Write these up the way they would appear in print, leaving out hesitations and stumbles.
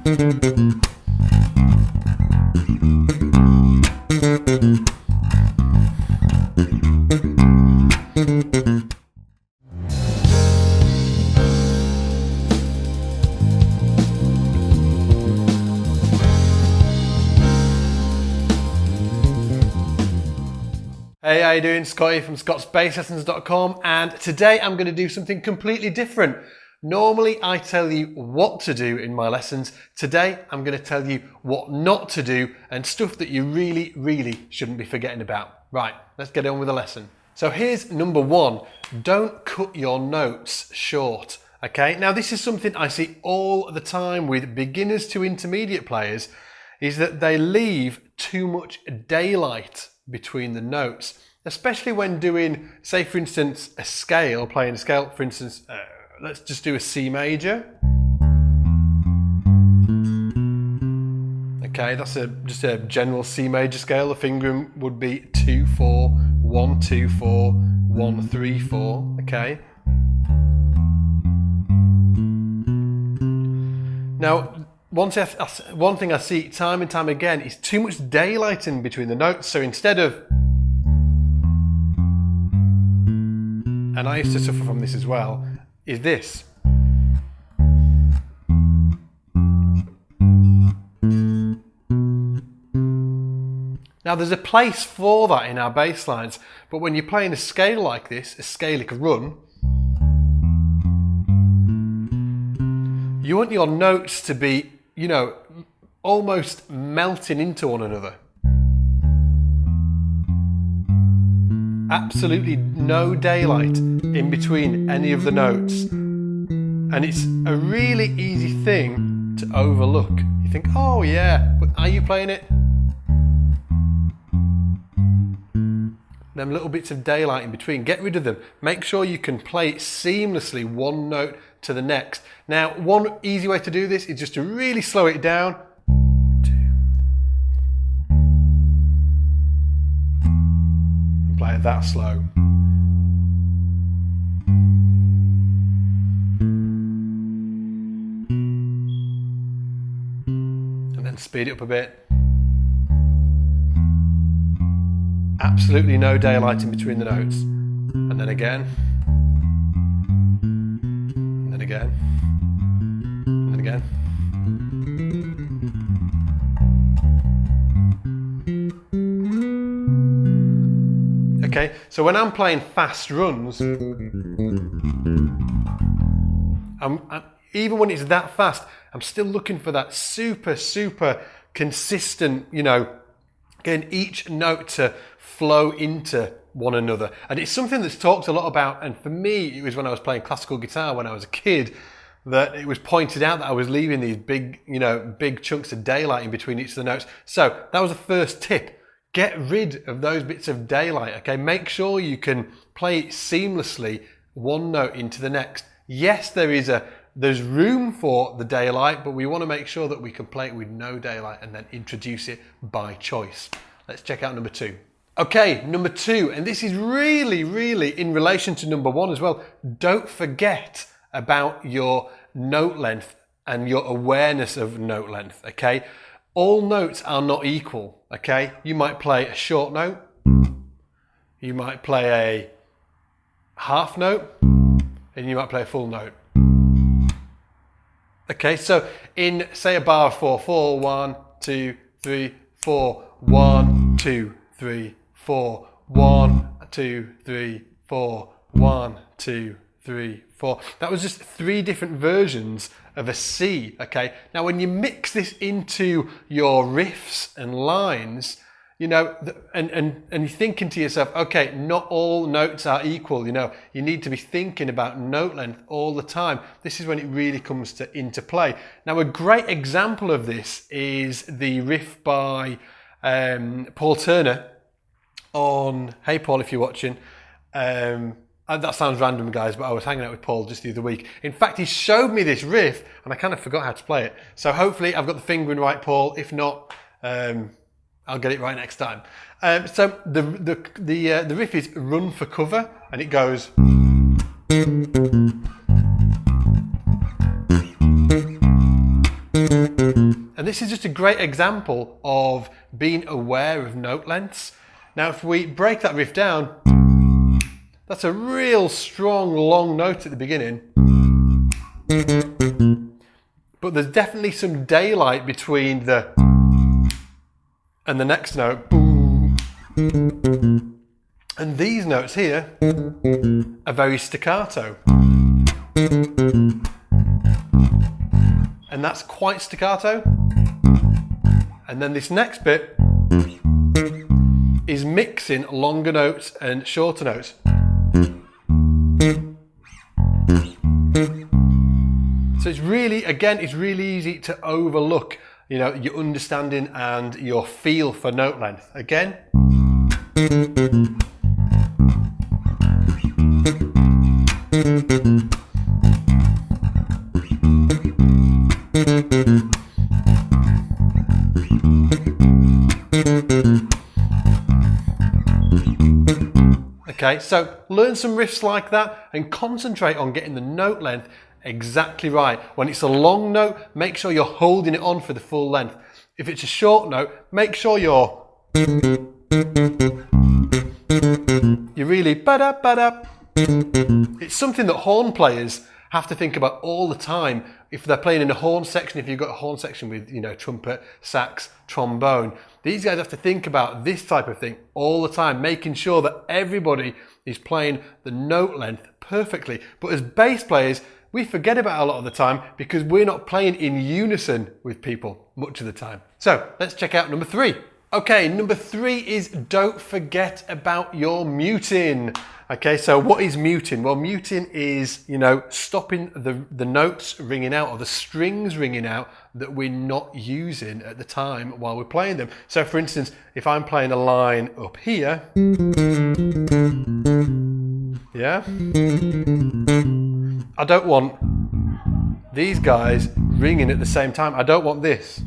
Hey, how you doing? Scotty from scotsbasslessons.com, and today I'm going to do something completely different. Normally I tell you what to do in my lessons. Today I'm going to tell you what not to do and stuff that you really shouldn't be forgetting about. Right, let's get on with the lesson. So here's number one. Don't cut your notes short. Okay, now this is something I see all the time with beginners to intermediate players, is that they leave too much daylight between the notes, especially when doing, say for instance, a scale, playing a scale, for instance, let's just do a C major. Okay, that's just a general C major scale. The fingering would be 2-4, 1-2-4, 1-3-4, okay? Now, one thing I see time and time again is too much daylight in between the notes. So instead of, and I used to suffer from this as well, is this. Now there's a place for that in our bass lines, but when you're playing a scale like this, a scalic run, you want your notes to be, you know, almost melting into one another. Absolutely no daylight in between any of the notes. And it's a really easy thing to overlook. You think, oh yeah, but are you playing it? Them little bits of daylight in between, get rid of them. Make sure you can play seamlessly one note to the next. Now, one easy way to do this is just to really slow it down. And play it that slow. And then speed it up a bit. Absolutely no daylight in between the notes. And then again. And then again. And then again. Okay, so when I'm playing fast runs, even when it's that fast, I'm still looking for that super consistent, you know, getting each note to flow into one another. And it's something that's talked a lot about, and for me it was when I was playing classical guitar when I was a kid that it was pointed out that I was leaving these big, you know, big chunks of daylight in between each of the notes. So that was the first tip. Get rid of those bits of daylight, okay? Make sure you can play it seamlessly, one note into the next. Yes, there's room for the daylight, but we want to make sure that we can play it with no daylight and then introduce it by choice. Let's check out number two. Okay, number two, and this is really in relation to number one as well. Don't forget about your note length and your awareness of note length, okay? All notes are not equal, okay? You might play a short note, you might play a half note, and you might play a full note. Okay, so in, say, a bar of 4/4, 1, 2, 3, 4, 1, 2, 3, 4, 1, 2, 3, 4, 1, 2, 3, 4. That was just three different versions of a C, okay? Now, when you mix this into your riffs and lines, you know, and you're thinking to yourself, okay, not all notes are equal, you know, you need to be thinking about note length all the time. This is when it really comes into play. Now, a great example of this is the riff by Paul Turner on, hey Paul, if you're watching, that sounds random, guys, but I was hanging out with Paul just the other week. In fact, he showed me this riff and I kind of forgot how to play it. So hopefully I've got the fingering right, Paul. If not, I'll get it right next time. So the riff is Run for Cover, and it goes. this is just a great example of being aware of note lengths. Now, if we break that riff down, that's a real strong, long note at the beginning. But there's definitely some daylight between the and the next note. And these notes here are very staccato. And that's quite staccato. And then this next bit is mixing longer notes and shorter notes. So it's really, again, it's really easy to overlook, your understanding and your feel for note length. Again. Okay, so learn some riffs like that and concentrate on getting the note length exactly right. When it's a long note, make sure you're holding it on for the full length. If it's a short note, make sure you're really ba-da-ba-da. It's something that horn players have to think about all the time. If they're playing in a horn section, if you've got a horn section with, trumpet, sax, trombone, these guys have to think about this type of thing all the time, making sure that everybody is playing the note length perfectly. But as bass players, we forget about it a lot of the time because we're not playing in unison with people much of the time. So let's check out number 3. Okay, number 3 is don't forget about your muting. Okay, so what is muting? Well, muting is, stopping the notes ringing out or the strings ringing out that we're not using at the time while we're playing them. So for instance, if I'm playing a line up here, yeah, I don't want these guys ringing at the same time. I don't want this.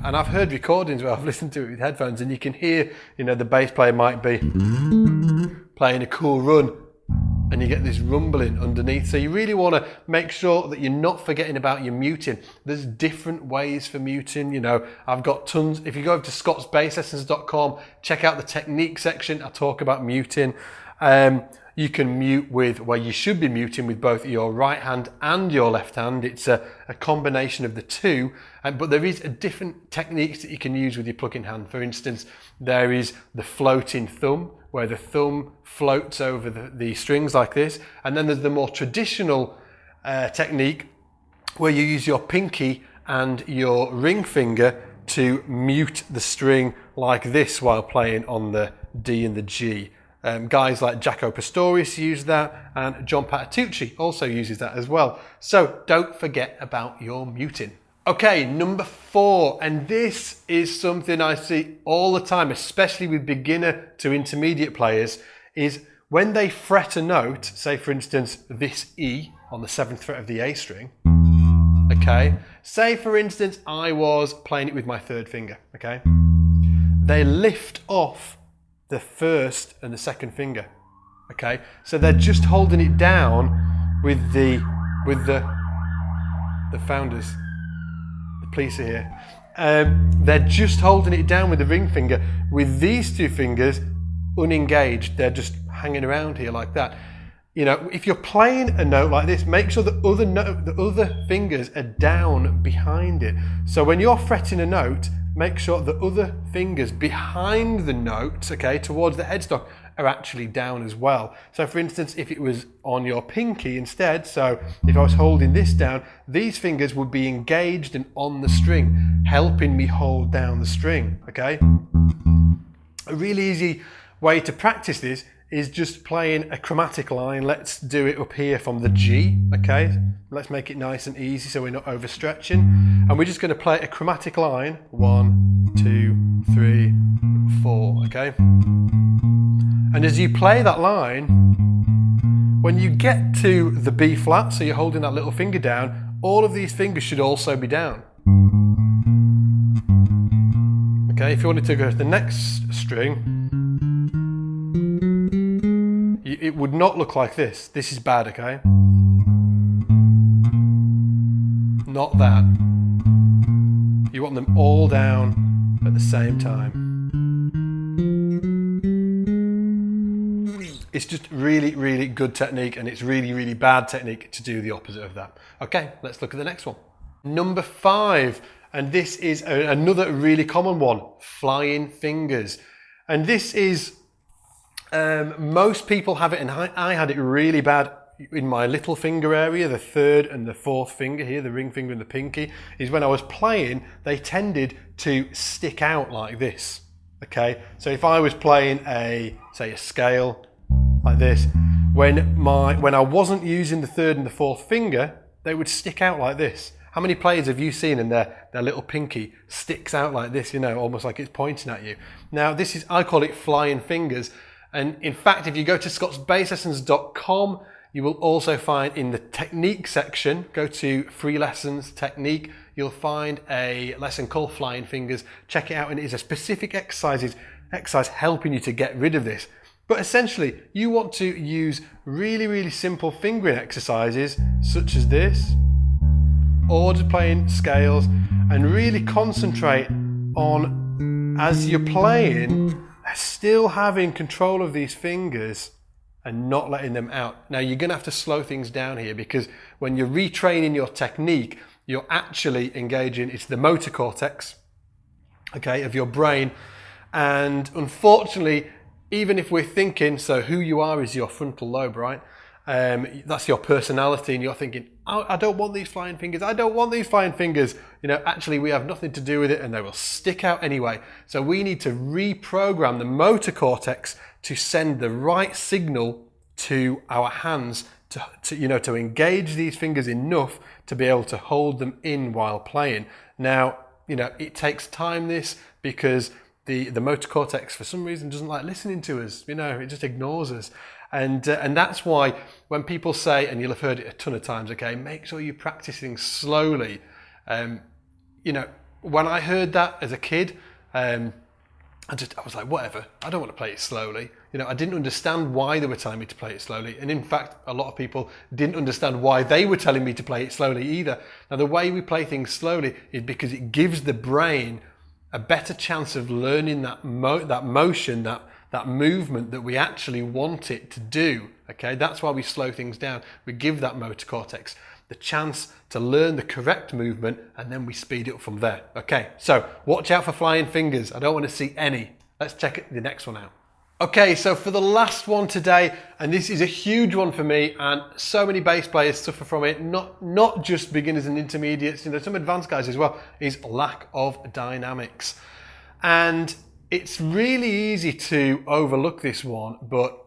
And I've heard recordings where I've listened to it with headphones and you can hear, the bass player might be playing a cool run and you get this rumbling underneath. So you really want to make sure that you're not forgetting about your muting. There's different ways for muting. I've got tons. If you go over to scottsbasslessons.com, check out the technique section. I talk about muting. You can mute you should be muting with both your right hand and your left hand. It's a combination of the two, but there is different techniques that you can use with your plucking hand. For instance, there is the floating thumb, where the thumb floats over the strings like this. And then there's the more traditional technique, where you use your pinky and your ring finger to mute the string like this while playing on the D and the G. Guys like Jaco Pastorius use that, and John Patitucci also uses that as well. So don't forget about your muting. Okay, number 4, and this is something I see all the time, especially with beginner to intermediate players, is when they fret a note, say for instance this E on the 7th fret of the A string, okay, say for instance I was playing it with my 3rd finger, okay, they lift off the 1st and the 2nd finger, okay, so they're just holding it down with the founders, the pleaser here. They're just holding it down with the ring finger. With these 2 fingers unengaged, they're just hanging around here like that. If you're playing a note like this, make sure the other fingers are down behind it. So when you're fretting a note, make sure the other fingers behind the note, okay, towards the headstock, are actually down as well. So for instance, if it was on your pinky instead, so if I was holding this down, these fingers would be engaged and on the string, helping me hold down the string, okay? A really easy way to practice this is just playing a chromatic line. Let's do it up here from the G, okay? Let's make it nice and easy so we're not overstretching. And we're just going to play a chromatic line. 1, 2, 3, 4, okay? And as you play that line, when you get to the B flat, so you're holding that little finger down, all of these fingers should also be down. Okay, if you wanted to go to the next string, it would not look like this. This is bad, okay? not that. You want them all down at the same time. It's just really, really good technique, and it's really, really bad technique to do the opposite of that. Okay, let's look at the next one. Number 5, and this is another really common one, flying fingers. And this is, most people have it, and I had it really bad in my little finger area, the 3rd and the 4th finger here, the ring finger and the pinky, is when I was playing, they tended to stick out like this. Okay, so if I was playing say a scale like this, when I wasn't using the 3rd and the 4th finger, they would stick out like this. How many players have you seen and their little pinky sticks out like this, you know, almost like it's pointing at you? Now this is, I call it flying fingers. And in fact, if you go to scottsbasslessons.com, you will also find in the technique section, go to free lessons technique, you'll find a lesson called flying fingers. Check it out, and it is a specific exercise helping you to get rid of this. But essentially, you want to use really, really simple fingering exercises such as this, or just playing scales, and really concentrate on, as you're playing, still having control of these fingers and not letting them out. Now you're going to have to slow things down here, because when you're retraining your technique, you're actually engaging, it's the motor cortex, okay, of your brain. And unfortunately, even if we're thinking, so who you are is your frontal lobe, right? That's your personality, and you're thinking, oh, I don't want these flying fingers, I don't want these flying fingers. You know, actually we have nothing to do with it, and they will stick out anyway. So we need to reprogram the motor cortex to send the right signal to our hands to engage these fingers enough to be able to hold them in while playing. Now, you know, it takes time, this, because the motor cortex for some reason doesn't like listening to us, you know, it just ignores us. And that's why when people say, and you'll have heard it a ton of times, okay, make sure you practice things slowly. You know, when I heard that as a kid, I was like, whatever, I don't want to play it slowly. You know, I didn't understand why they were telling me to play it slowly. And in fact, a lot of people didn't understand why they were telling me to play it slowly either. Now, the way we play things slowly is because it gives the brain a better chance of learning that motion, that movement that we actually want it to do. Okay, that's why we slow things down. We give that motor cortex the chance to learn the correct movement, and then we speed it up from there. Okay, so watch out for flying fingers. I don't want to see any. Let's check the next one out. Okay, so for the last one today, and this is a huge one for me, and so many bass players suffer from it, not just beginners and intermediates, you know, some advanced guys as well, is lack of dynamics. And it's really easy to overlook this one, but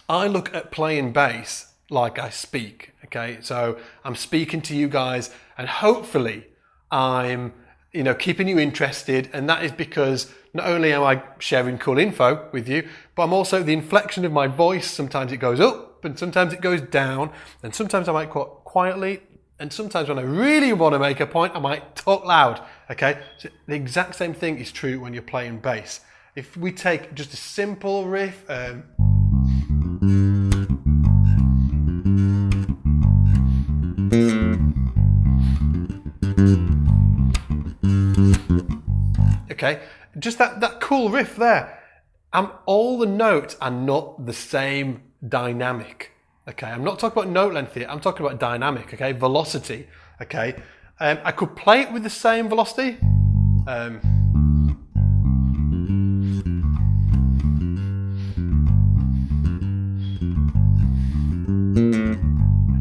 I look at playing bass like I speak, okay? So I'm speaking to you guys, and hopefully I'm, you know, keeping you interested, and that is because not only am I sharing cool info with you, but I'm also, the inflection of my voice, sometimes it goes up and sometimes it goes down, and sometimes I might talk quietly, and sometimes when I really want to make a point, I might talk loud, okay? So the exact same thing is true when you're playing bass. If we take just a simple riff, okay, just that cool riff there. All the notes are not the same dynamic. Okay, I'm not talking about note length here. I'm talking about dynamic. Okay, velocity. Okay, I could play it with the same velocity.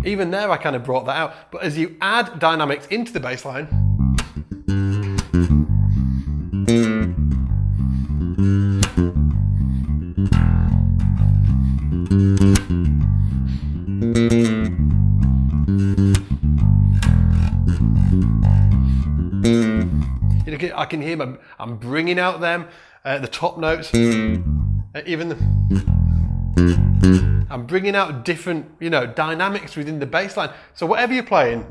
Even there, I kind of brought that out. But as you add dynamics into the bass line, I can hear I'm bringing out the top notes, I'm bringing out different, you know, dynamics within the bass line. So whatever you're playing,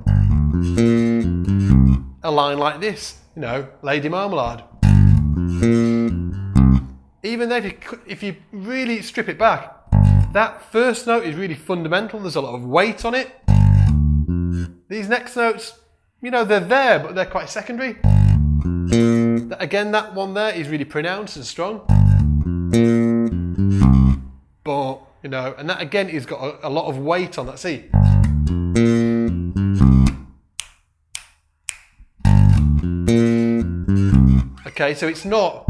a line like this, you know, Lady Marmalade. Even though if you really strip it back, that first note is really fundamental. There's a lot of weight on it. These next notes, you know, they're there, but they're quite secondary. Again, that one there is really pronounced and strong. But, you know, and that again has got a lot of weight on that C. Okay, so it's not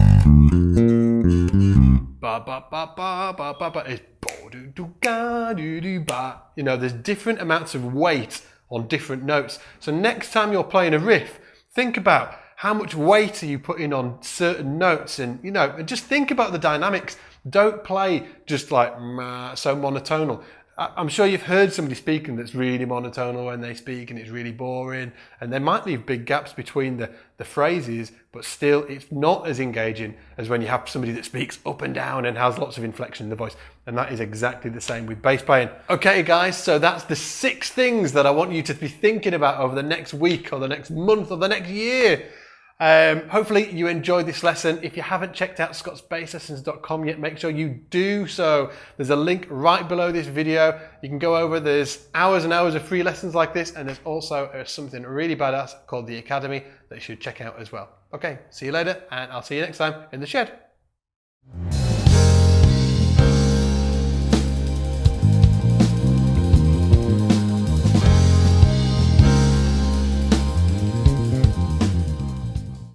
ba ba ba ba ba ba ba. It's bo do do ga do do ba. You know, there's different amounts of weight on different notes. So next time you're playing a riff, think about how much weight are you putting on certain notes, and you know, and just think about the dynamics. Don't play just like so monotonal. I'm sure you've heard somebody speaking that's really monotonal when they speak, and it's really boring, and they might leave big gaps between the phrases, but still it's not as engaging as when you have somebody that speaks up and down and has lots of inflection in the voice. And that is exactly the same with bass playing. Okay guys, so that's the 6 things that I want you to be thinking about over the next week or the next month or the next year. Hopefully you enjoyed this lesson. If you haven't checked out scottsbasslessons.com yet, make sure you do so. There's a link right below this video. You can go over, there's hours and hours of free lessons like this, and there's also something really badass called the Academy that you should check out as well. Okay, see you later, and I'll see you next time in the shed.